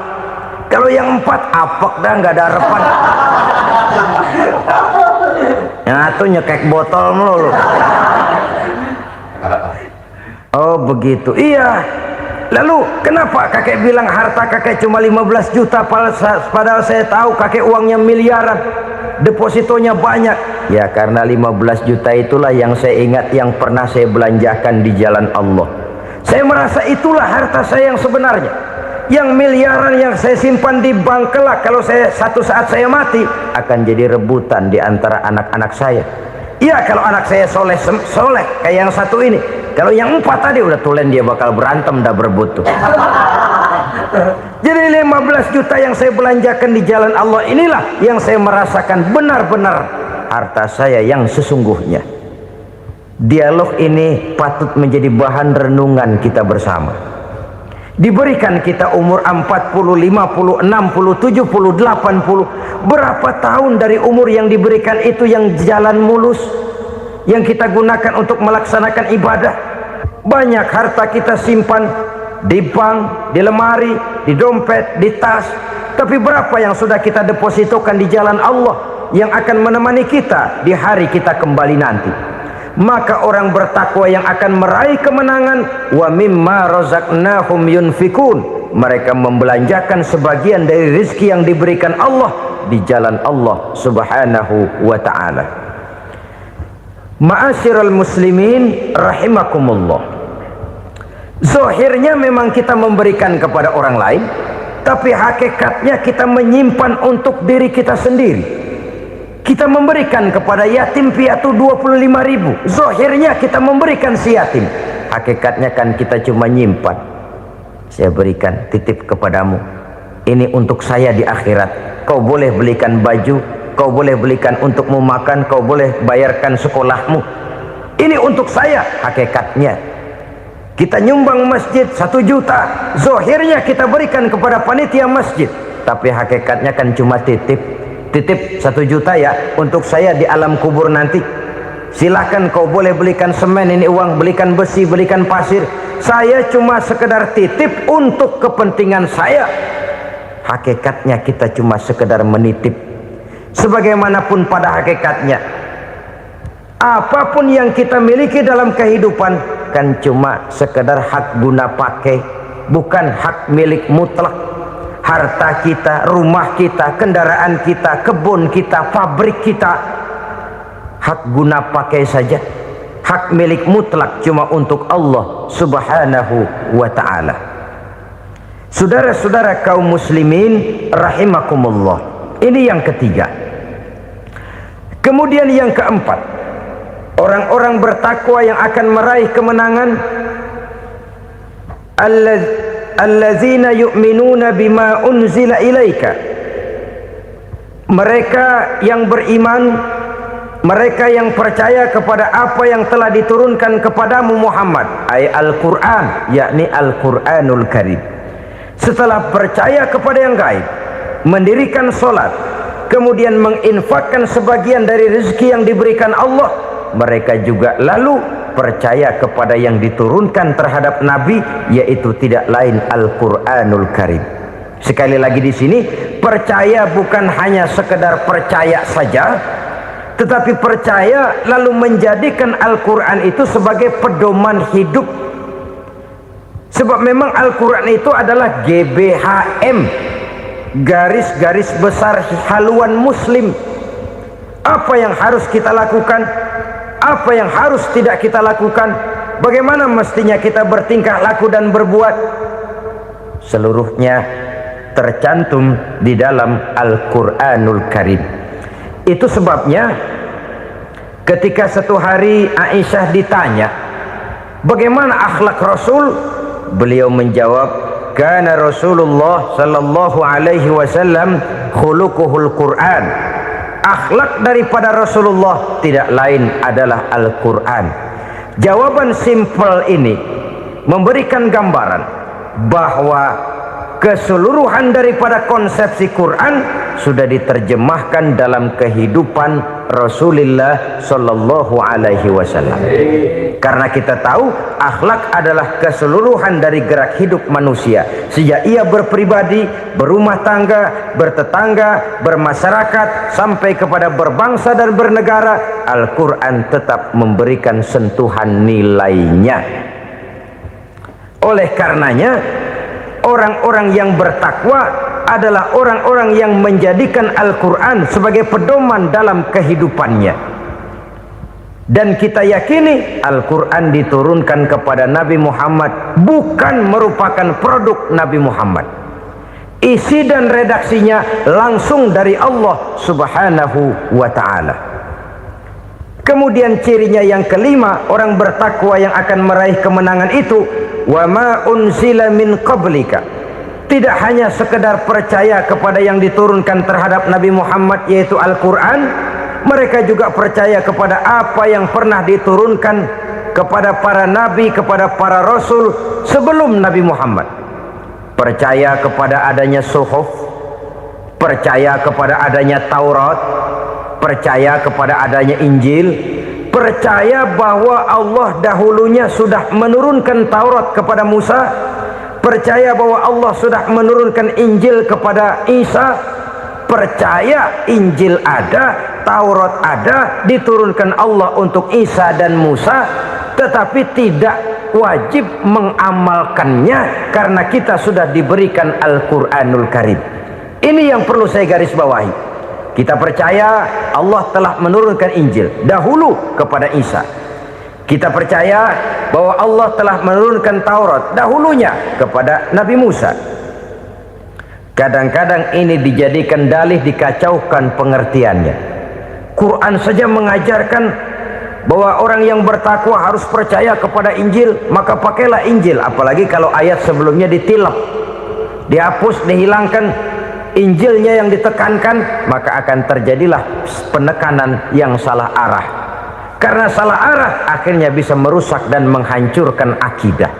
Kalau yang 4 apek dah, nggak ada harapan. Yang 1 nyekek botol melulu. Oh begitu, iya. Lalu kenapa kakek bilang harta kakek cuma 15 juta padahal saya tahu kakek uangnya miliaran, depositonya banyak? Ya karena 15 juta itulah yang saya ingat yang pernah saya belanjakan di jalan Allah. Saya merasa itulah harta saya yang sebenarnya. Yang miliaran yang saya simpan di bank kelak, kalau satu saat saya mati, akan jadi rebutan di antara anak-anak saya. Iya, kalau anak saya soleh kayak yang satu ini. Kalau yang 4 tadi udah tulen dia bakal berantem dah berebut tuh. Jadi 15 juta yang saya belanjakan di jalan Allah inilah yang saya merasakan benar-benar harta saya yang sesungguhnya. Dialog ini patut menjadi bahan renungan kita bersama. Diberikan kita umur 40, 50, 60, 70, 80. Berapa tahun dari umur yang diberikan itu yang jalan mulus, yang kita gunakan untuk melaksanakan ibadah? Banyak harta kita simpan di bank, di lemari, di dompet, di tas. Tapi berapa yang sudah kita depositokan di jalan Allah yang akan menemani kita di hari kita kembali nanti? Maka orang bertakwa yang akan meraih kemenangan, wa mimma razaqnahum yunfikun, mereka membelanjakan sebagian dari rezeki yang diberikan Allah di jalan Allah subhanahu wa ta'ala. Ma'asyiral muslimin rahimakumullah, zahirnya memang kita memberikan kepada orang lain, tapi hakikatnya kita menyimpan untuk diri kita sendiri. Kita memberikan kepada yatim piatu 25.000. Zahirnya kita memberikan si yatim, hakikatnya kan kita cuma nyimpan. Saya berikan, titip kepadamu, ini untuk saya di akhirat. Kau boleh belikan baju, kau boleh belikan untukmu makan, kau boleh bayarkan sekolahmu. Ini untuk saya. Hakikatnya kita nyumbang masjid 1 juta, zahirnya kita berikan kepada panitia masjid, tapi hakikatnya kan cuma titip 1 juta ya untuk saya di alam kubur nanti. Silahkan kau boleh belikan semen, ini uang, belikan besi, belikan pasir, saya cuma sekedar titip untuk kepentingan saya. Hakikatnya kita cuma sekedar menitip. Sebagaimanapun pada hakikatnya, apapun yang kita miliki dalam kehidupan kan cuma sekedar hak guna pakai, bukan hak milik mutlak. Harta kita, rumah kita, kendaraan kita, kebun kita, pabrik kita, hak guna pakai saja. Hak milik mutlak cuma untuk Allah subhanahu wa ta'ala. Saudara-saudara kaum muslimin rahimakumullah, ini yang ketiga. Kemudian yang keempat, orang-orang bertakwa yang akan meraih kemenangan, allazina yu'minuna bima unzila ilaika, mereka yang beriman, mereka yang percaya kepada apa yang telah diturunkan kepadamu Muhammad, ay Al-Quran, yakni Al-Quranul Karim. Setelah percaya kepada yang gaib, mendirikan solat, kemudian menginfakkan sebagian dari rezeki yang diberikan Allah, mereka juga lalu percaya kepada yang diturunkan terhadap Nabi, yaitu tidak lain Al-Quranul Karim. Sekali lagi di sini, percaya bukan hanya sekedar percaya saja, tetapi percaya lalu menjadikan Al-Quran itu sebagai pedoman hidup. Sebab memang Al-Quran itu adalah GBHM, garis-garis besar haluan muslim. Apa yang harus kita lakukan, apa yang harus tidak kita lakukan, bagaimana mestinya kita bertingkah laku dan berbuat, seluruhnya tercantum di dalam Al-Quranul Karim. Itu sebabnya ketika satu hari Aisyah ditanya bagaimana akhlak Rasul, beliau menjawab, kana Rasulullah sallallahu alaihi wasallam khuluquhul Quran. Akhlak daripada Rasulullah tidak lain adalah Al-Quran. Jawaban simpel ini memberikan gambaran bahwa keseluruhan daripada konsepsi Quran sudah diterjemahkan dalam kehidupan Rasulullah sallallahu alaihi wasallam. Karena kita tahu akhlak adalah keseluruhan dari gerak hidup manusia, sejak ia berpribadi, berumah tangga, bertetangga, bermasyarakat, sampai kepada berbangsa dan bernegara. Al-Quran tetap memberikan sentuhan nilainya. Oleh karenanya, orang-orang yang bertakwa adalah orang-orang yang menjadikan Al-Quran sebagai pedoman dalam kehidupannya. Dan kita yakini Al-Quran diturunkan kepada Nabi Muhammad bukan merupakan produk Nabi Muhammad. Isi dan redaksinya langsung dari Allah Subhanahu wa ta'ala. Kemudian cirinya yang kelima, orang bertakwa yang akan meraih kemenangan itu, wa ma unzila min qablika, tidak hanya sekedar percaya kepada yang diturunkan terhadap Nabi Muhammad yaitu Al-Quran, mereka juga percaya kepada apa yang pernah diturunkan kepada para nabi, kepada para rasul sebelum Nabi Muhammad. Percaya kepada adanya suhuf, percaya kepada adanya Taurat, percaya kepada adanya Injil, percaya bahwa Allah dahulunya sudah menurunkan Taurat kepada Musa, percaya bahwa Allah sudah menurunkan Injil kepada Isa, percaya Injil ada, Taurat ada, diturunkan Allah untuk Isa dan Musa, tetapi tidak wajib mengamalkannya karena kita sudah diberikan Al-Quranul Karim. Ini yang perlu saya garis bawahi. Kita percaya Allah telah menurunkan Injil dahulu kepada Isa. Kita percaya bahwa Allah telah menurunkan Taurat dahulunya kepada Nabi Musa. Kadang-kadang ini dijadikan dalih, dikacaukan pengertiannya. Quran saja mengajarkan bahwa orang yang bertakwa harus percaya kepada Injil, maka pakailah Injil. Apalagi kalau ayat sebelumnya ditilap, dihapus, dihilangkan, Injilnya yang ditekankan, maka akan terjadilah penekanan yang salah arah. Karena salah arah akhirnya bisa merusak dan menghancurkan akidah.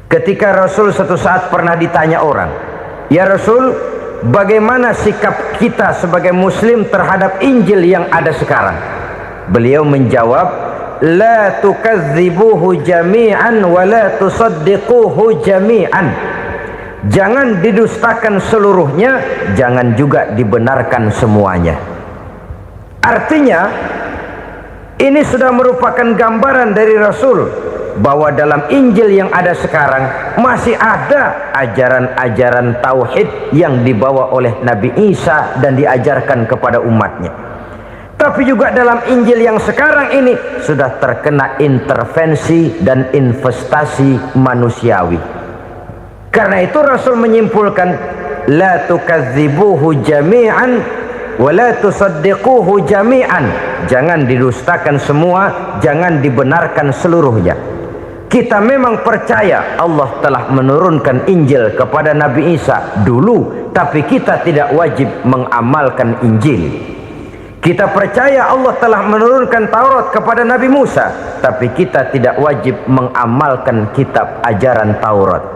Ketika Rasul suatu saat pernah ditanya orang, "Ya Rasul, bagaimana sikap kita sebagai muslim terhadap Injil yang ada sekarang?" Beliau menjawab, "La tukadzibuhu jami'an wa la tusaddiquhu jami'an." Jangan didustakan seluruhnya, jangan juga dibenarkan semuanya. Artinya, ini sudah merupakan gambaran dari Rasul bahwa dalam Injil yang ada sekarang masih ada ajaran-ajaran tauhid yang dibawa oleh Nabi Isa dan diajarkan kepada umatnya. Tapi juga dalam Injil yang sekarang ini sudah terkena intervensi dan investasi manusiawi. Karena itu Rasul menyimpulkan, la tukadzibuhu jami'an wa la tusaddiquhu jami'an. Jangan didustakan semua, jangan dibenarkan seluruhnya. Kita memang percaya Allah telah menurunkan Injil kepada Nabi Isa dulu, tapi kita tidak wajib mengamalkan Injil. Kita percaya Allah telah menurunkan Taurat kepada Nabi Musa, tapi kita tidak wajib mengamalkan kitab ajaran Taurat.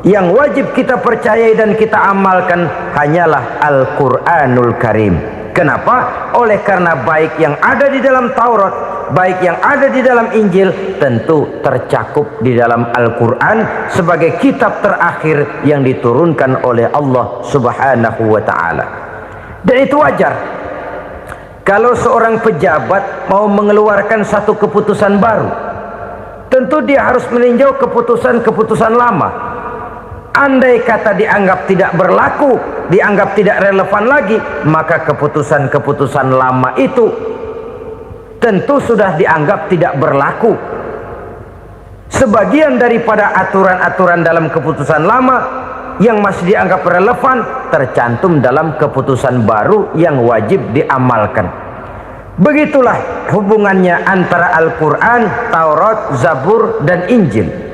Yang wajib kita percayai dan kita amalkan hanyalah Al-Quranul Karim. Kenapa? Oleh karena baik yang ada di dalam Taurat, baik yang ada di dalam Injil, tentu tercakup di dalam Al-Quran sebagai kitab terakhir yang diturunkan oleh Allah Subhanahu wa ta'ala. Dan itu wajar. Kalau seorang pejabat mau mengeluarkan satu keputusan baru, tentu dia harus meninjau keputusan-keputusan lama. Andai kata dianggap tidak berlaku, dianggap tidak relevan lagi, maka keputusan-keputusan lama itu tentu sudah dianggap tidak berlaku. Sebagian daripada aturan-aturan dalam keputusan lama yang masih dianggap relevan tercantum dalam keputusan baru yang wajib diamalkan. Begitulah hubungannya antara Al-Quran, Taurat, Zabur, dan Injil.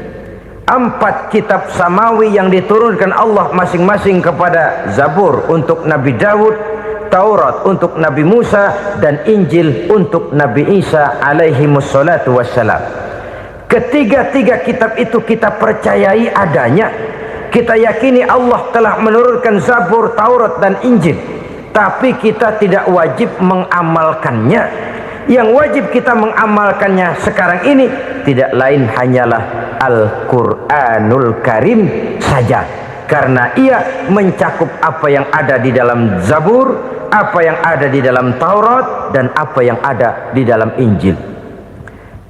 4 kitab samawi yang diturunkan Allah masing-masing kepada Zabur untuk Nabi Daud, Taurat untuk Nabi Musa, dan Injil untuk Nabi Isa alaihi wassalatu wassalam. Ketiga-tiga kitab itu kita percayai adanya. Kita yakini Allah telah menurunkan Zabur, Taurat, dan Injil, tapi kita tidak wajib mengamalkannya. Yang wajib kita mengamalkannya sekarang ini tidak lain hanyalah Al-Quranul Karim saja, karena ia mencakup apa yang ada di dalam Zabur, apa yang ada di dalam Taurat, dan apa yang ada di dalam Injil.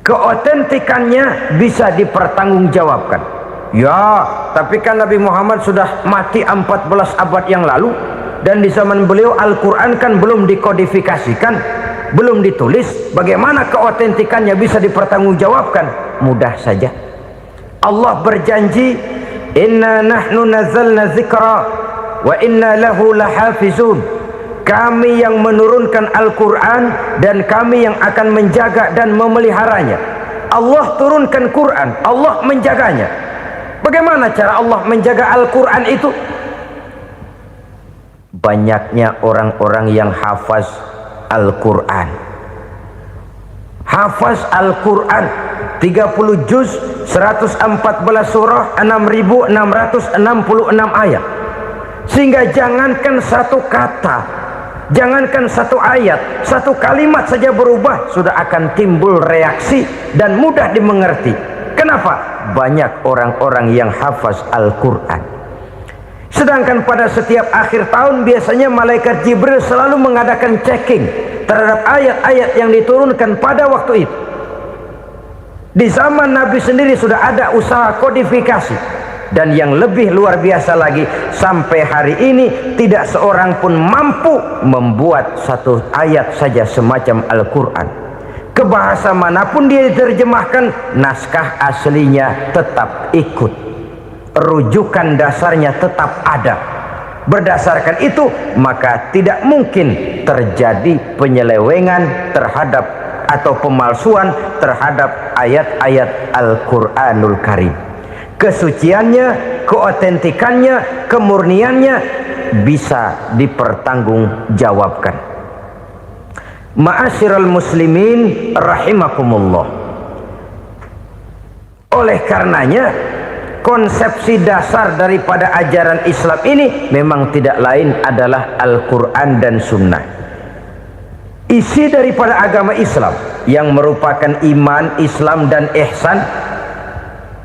Keotentikannya bisa dipertanggungjawabkan. Ya, tapi kan Nabi Muhammad sudah mati 14 abad yang lalu, dan di zaman beliau Al-Quran kan belum dikodifikasikan. belum ditulis, bagaimana keotentikannya bisa dipertanggungjawabkan? Mudah saja. Allah berjanji, inna nahnu nazzalna dzikra wa inna lahu lahafizun. Kami yang menurunkan Al-Quran dan kami yang akan menjaga dan memeliharanya. Allah turunkan Quran, Allah menjaganya. Bagaimana cara Allah menjaga Al-Quran itu? Banyaknya orang-orang yang hafaz Al-Quran. Hafaz Al-Quran 30 juz, 114 surah, 6666 ayat. Sehingga jangankan satu kata, jangankan satu ayat, satu kalimat saja berubah, sudah akan timbul reaksi dan mudah dimengerti. Kenapa? Banyak orang-orang yang hafaz Al-Quran. Sedangkan pada setiap akhir tahun biasanya malaikat Jibril selalu mengadakan checking terhadap ayat-ayat yang diturunkan pada waktu itu. Di zaman Nabi sendiri sudah ada usaha kodifikasi. Dan yang lebih luar biasa lagi, sampai hari ini tidak seorang pun mampu membuat satu ayat saja semacam Al-Quran. Ke bahasa manapun dia diterjemahkan, naskah aslinya tetap ikut, rujukan dasarnya tetap ada. Berdasarkan itu, maka tidak mungkin terjadi penyelewengan terhadap atau pemalsuan terhadap ayat-ayat Al-Quranul Karim. Kesuciannya, keotentikannya, kemurniannya bisa dipertanggungjawabkan. Ma'asyiral muslimin rahimakumullah. Oleh karenanya, konsepsi dasar daripada ajaran Islam ini memang tidak lain adalah Al-Quran dan Sunnah. Isi daripada agama Islam yang merupakan iman, Islam dan ihsan,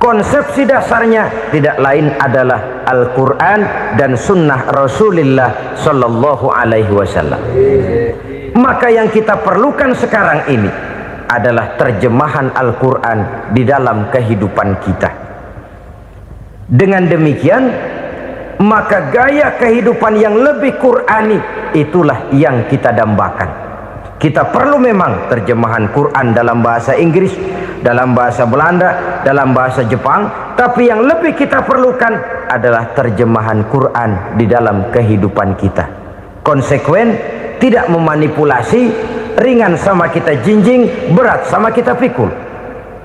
konsepsi dasarnya tidak lain adalah Al-Quran dan Sunnah Rasulullah Sallallahu Alaihi Wasallam. Maka yang kita perlukan sekarang ini adalah terjemahan Al-Quran di dalam kehidupan kita. Dengan demikian, maka gaya kehidupan yang lebih Qurani itulah yang kita dambakan. Kita perlu memang terjemahan Quran dalam bahasa Inggris, dalam bahasa Belanda, dalam bahasa Jepang, tapi yang lebih kita perlukan adalah terjemahan Quran di dalam kehidupan kita. Konsekuen, tidak memanipulasi, ringan sama kita jinjing, berat sama kita pikul.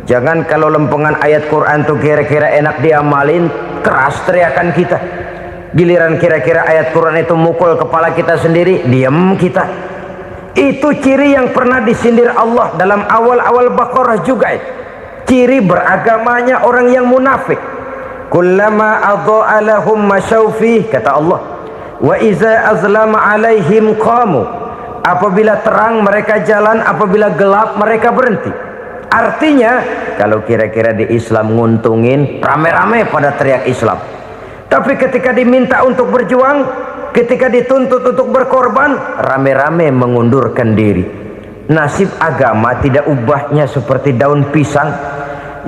Jangan kalau lempengan ayat Quran tuh kira-kira enak diamalin, keras teriakan kita. Giliran kira-kira ayat Quran itu mukul kepala kita sendiri, diam kita. Itu ciri yang pernah disindir Allah dalam awal-awal Baqarah juga. Ciri beragamanya orang yang munafik. Kullama adha'a lahum masyawfih, kata Allah, wa iza azlama alaihim qamu. Apabila terang mereka jalan, apabila gelap mereka berhenti. Artinya, kalau kira-kira di Islam nguntungin, rame-rame pada teriak Islam. Tapi ketika diminta untuk berjuang, ketika dituntut untuk berkorban, rame-rame mengundurkan diri. Nasib agama tidak ubahnya seperti daun pisang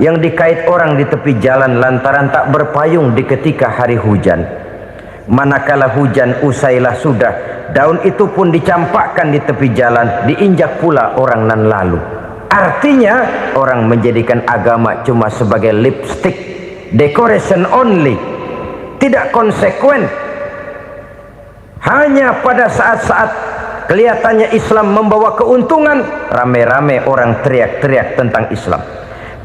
yang dikait orang di tepi jalan lantaran tak berpayung di ketika hari hujan. Manakala hujan usailah sudah, daun itu pun dicampakkan di tepi jalan, diinjak pula orang nan lalu. Artinya, orang menjadikan agama cuma sebagai lipstick, decoration only, tidak konsekuen. Hanya pada saat-saat kelihatannya Islam membawa keuntungan, rame-rame orang teriak-teriak tentang Islam.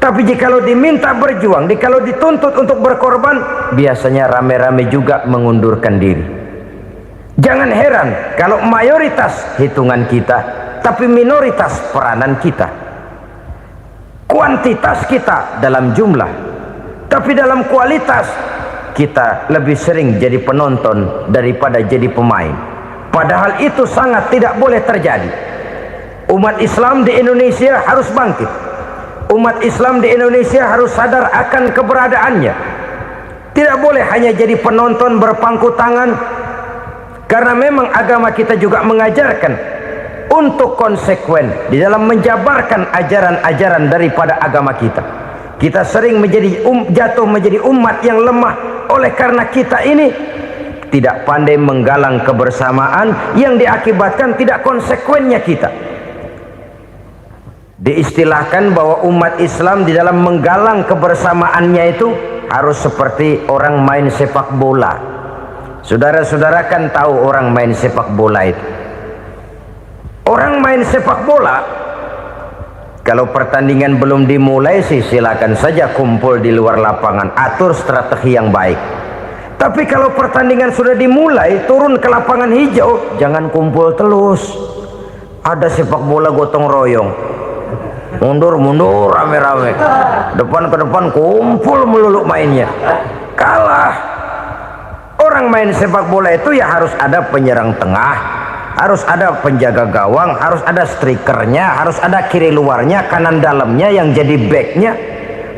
Tapi jikalau diminta berjuang, jikalau dituntut untuk berkorban, biasanya rame-rame juga mengundurkan diri. Jangan heran kalau mayoritas hitungan kita, tapi minoritas peranan kita. Kuantitas kita dalam jumlah, tapi dalam kualitas kita lebih sering jadi penonton daripada jadi pemain. Padahal itu sangat tidak boleh terjadi. Umat Islam di Indonesia harus bangkit. Umat Islam di Indonesia harus sadar akan keberadaannya. Tidak boleh hanya jadi penonton berpangku tangan, karena memang agama kita juga mengajarkan untuk konsekuen di dalam menjabarkan ajaran-ajaran daripada agama kita. Kita sering jatuh menjadi umat yang lemah oleh karena kita ini tidak pandai menggalang kebersamaan yang diakibatkan tidak konsekuennya kita. Diistilahkan bahwa umat Islam di dalam menggalang kebersamaannya itu harus seperti orang main sepak bola. Saudara-saudara kan tahu orang main sepak bola itu. Orang main sepak bola, kalau pertandingan belum dimulai sih silakan saja kumpul di luar lapangan, atur strategi yang baik. Tapi kalau pertandingan sudah dimulai, turun ke lapangan hijau, jangan kumpul terus. Ada sepak bola gotong royong, mundur-mundur rame-rame, depan ke depan kumpul melulu mainnya. Kalah. Orang main sepak bola itu ya harus ada penyerang tengah, harus ada penjaga gawang, harus ada strikernya, harus ada kiri luarnya, kanan dalamnya yang jadi backnya.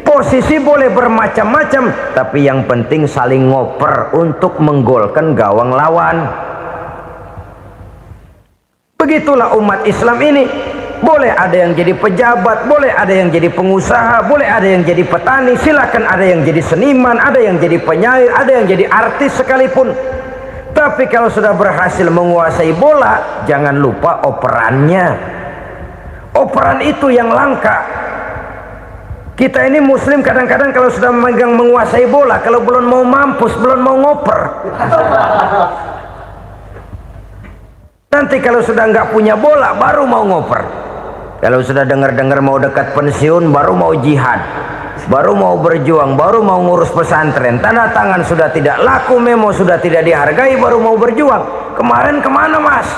Posisi boleh bermacam-macam, tapi yang penting saling ngoper untuk menggolkan gawang lawan. Begitulah umat Islam ini. Boleh ada yang jadi pejabat, boleh ada yang jadi pengusaha, boleh ada yang jadi petani, silakan ada yang jadi seniman, ada yang jadi penyair, ada yang jadi artis sekalipun. Tapi kalau sudah berhasil menguasai bola, jangan lupa operannya. Operan itu yang langka. Kita ini muslim kadang-kadang kalau sudah memegang menguasai bola, kalau belum mau mampus, belum mau ngoper. Nanti kalau sudah nggak punya bola, baru mau ngoper. Kalau sudah dengar-dengar mau dekat pensiun, baru mau jihad, baru mau berjuang, baru mau ngurus pesantren. Tanda tangan sudah tidak laku, memo sudah tidak dihargai, baru mau berjuang. Kemarin kemana mas?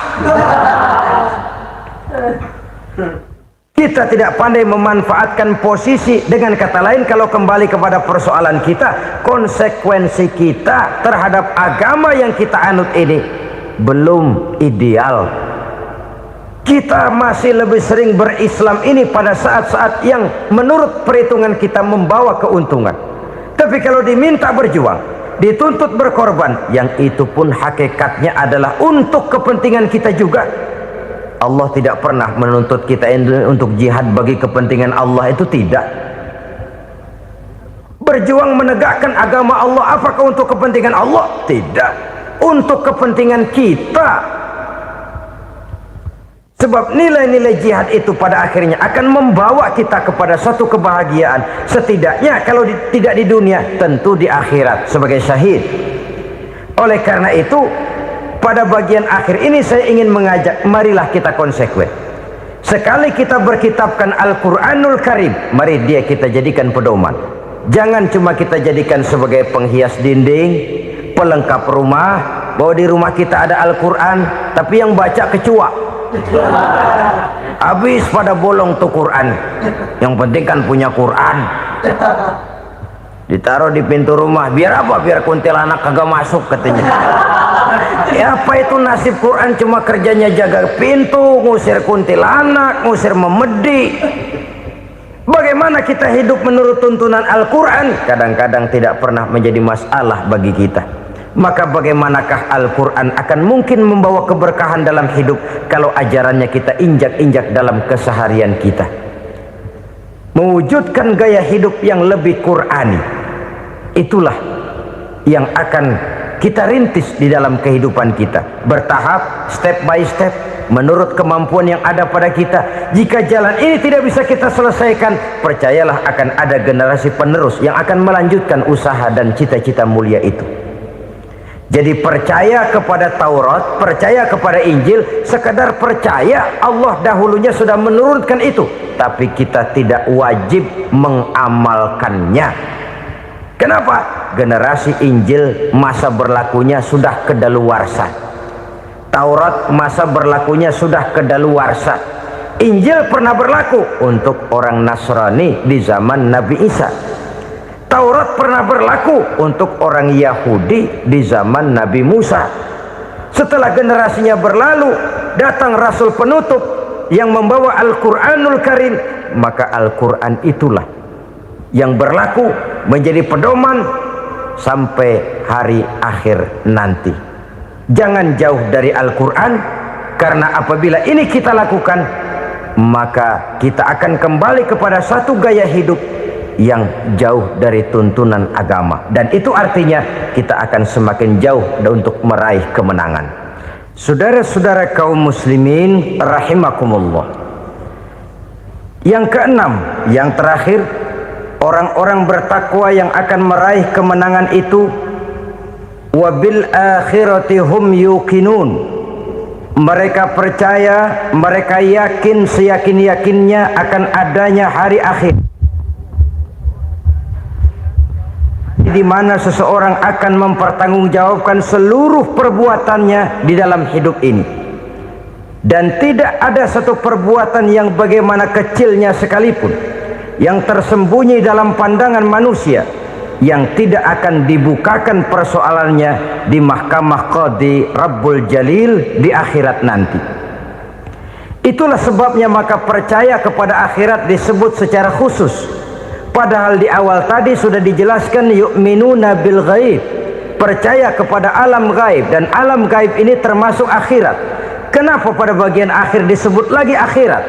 Kita tidak pandai memanfaatkan posisi. Dengan kata lain, kalau kembali kepada persoalan kita, konsekuensi kita terhadap agama yang kita anut ini belum ideal. Kita masih lebih sering berislam ini pada saat-saat yang menurut perhitungan kita membawa keuntungan. Tapi kalau diminta berjuang, dituntut berkorban, yang itu pun hakikatnya adalah untuk kepentingan kita juga. Allah tidak pernah menuntut kita untuk jihad bagi kepentingan Allah, itu tidak. Berjuang menegakkan agama Allah, apakah untuk kepentingan Allah? Tidak. Untuk kepentingan kita. Sebab nilai-nilai jihad itu pada akhirnya akan membawa kita kepada satu kebahagiaan. Setidaknya kalau tidak di dunia, tentu di akhirat sebagai syahid. Oleh karena itu, pada bagian akhir ini saya ingin mengajak, marilah kita konsekuen. Sekali kita berkitabkan Al-Quranul Karim, mari dia kita jadikan pedoman. Jangan cuma kita jadikan sebagai penghias dinding, pelengkap rumah, bahwa di rumah kita ada Al-Quran, tapi yang baca kecoa. Habis pada bolong tuh Quran. Yang penting kan punya Quran, ditaruh di pintu rumah. Biar apa? Biar kuntilanak kagak masuk katanya. Ya apa itu nasib Quran? Cuma kerjanya jaga pintu, ngusir kuntilanak, ngusir memedi. Bagaimana kita hidup menurut tuntunan Al-Quran? Kadang-kadang tidak pernah menjadi masalah bagi kita. Maka bagaimanakah Al-Quran akan mungkin membawa keberkahan dalam hidup kalau ajarannya kita injak-injak dalam keseharian kita? Mewujudkan gaya hidup yang lebih Qurani, itulah yang akan kita rintis di dalam kehidupan kita, bertahap, step by step, menurut kemampuan yang ada pada kita. Jika jalan ini tidak bisa kita selesaikan, percayalah akan ada generasi penerus yang akan melanjutkan usaha dan cita-cita mulia itu. Jadi percaya kepada Taurat, percaya kepada Injil, sekadar percaya Allah dahulunya sudah menurunkan itu, tapi kita tidak wajib mengamalkannya. Kenapa? Generasi Injil masa berlakunya sudah kedaluarsa. Taurat masa berlakunya sudah kedaluarsa. Injil pernah berlaku untuk orang Nasrani di zaman Nabi Isa. Taurat pernah berlaku untuk orang Yahudi di zaman Nabi Musa. Setelah generasinya berlalu, datang Rasul penutup yang membawa Al-Quranul Karim. Maka Al-Quran itulah yang berlaku menjadi pedoman sampai hari akhir nanti. Jangan jauh dari Al-Quran, karena apabila ini kita lakukan, maka kita akan kembali kepada satu gaya hidup yang jauh dari tuntunan agama, dan itu artinya kita akan semakin jauh untuk meraih kemenangan. Saudara-saudara kaum muslimin rahimakumullah, Yang keenam, yang terakhir, orang-orang bertakwa yang akan meraih kemenangan itu wabil akhirati hum yuqinun. Mereka percaya, mereka yakin seyakin-yakinnya akan adanya hari akhir, di mana seseorang akan mempertanggungjawabkan seluruh perbuatannya di dalam hidup ini, dan tidak ada satu perbuatan yang bagaimana kecilnya sekalipun yang tersembunyi dalam pandangan manusia yang tidak akan dibukakan persoalannya di mahkamah Qadi Rabbul Jalil di akhirat nanti. Itulah sebabnya maka percaya kepada akhirat disebut secara khusus, padahal di awal tadi sudah dijelaskan yu'minuna bil ghaib, percaya kepada alam gaib, dan alam gaib ini termasuk akhirat. Kenapa pada bagian akhir disebut lagi akhirat?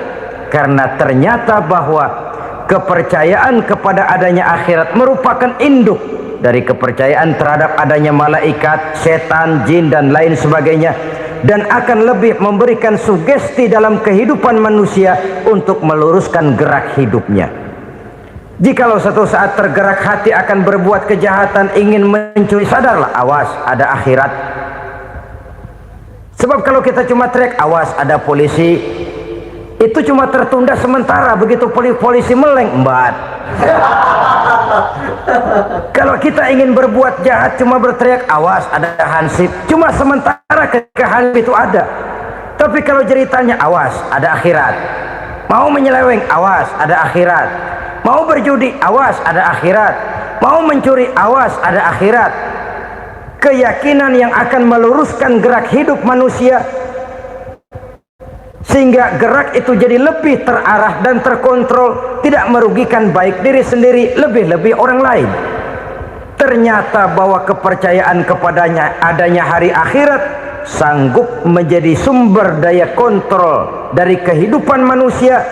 Karena ternyata bahwa kepercayaan kepada adanya akhirat merupakan induk dari kepercayaan terhadap adanya malaikat, setan, jin, dan lain sebagainya, dan akan lebih memberikan sugesti dalam kehidupan manusia untuk meluruskan gerak hidupnya. Jikalau satu saat tergerak hati akan berbuat kejahatan, ingin mencuri, sadarlah, awas ada akhirat. Sebab kalau kita cuma teriak awas ada polisi, itu cuma tertunda sementara, begitu polisi meleng embat. Kalau kita ingin berbuat jahat cuma berteriak awas ada hansip, cuma sementara ketika hansip itu ada. Tapi kalau ceritanya awas ada akhirat, mau menyeleweng awas ada akhirat, mau berjudi awas ada akhirat, mau mencuri awas ada akhirat. Keyakinan yang akan meluruskan gerak hidup manusia sehingga gerak itu jadi lebih terarah dan terkontrol, tidak merugikan baik diri sendiri, lebih-lebih orang lain. Ternyata bahwa kepercayaan kepadanya adanya hari akhirat sanggup menjadi sumber daya kontrol dari kehidupan manusia,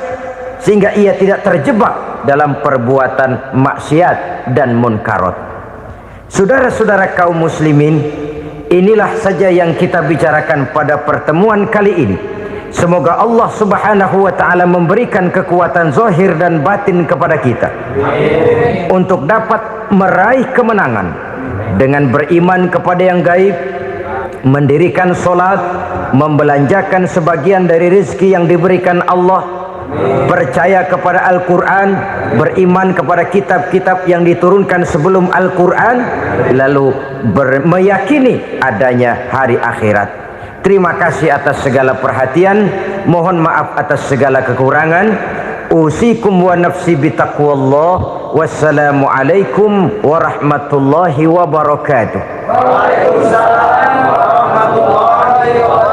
sehingga ia tidak terjebak dalam perbuatan maksiat dan munkarat. Saudara-saudara kaum muslimin, inilah saja yang kita bicarakan pada pertemuan kali ini. Semoga Allah subhanahu wa ta'ala memberikan kekuatan zahir dan batin kepada kita untuk dapat meraih kemenangan dengan beriman kepada yang gaib, mendirikan solat, membelanjakan sebagian dari rezeki yang diberikan Allah, percaya kepada Al-Quran, beriman kepada kitab-kitab yang diturunkan sebelum Al-Quran, lalu meyakini adanya hari akhirat. Terima kasih atas segala perhatian, mohon maaf atas segala kekurangan. Usikum wa nafsi bitaqwallah. Wassalamu alaikum warahmatullahi wabarakatuh. Waalaikumsalam warahmatullahi wabarakatuh.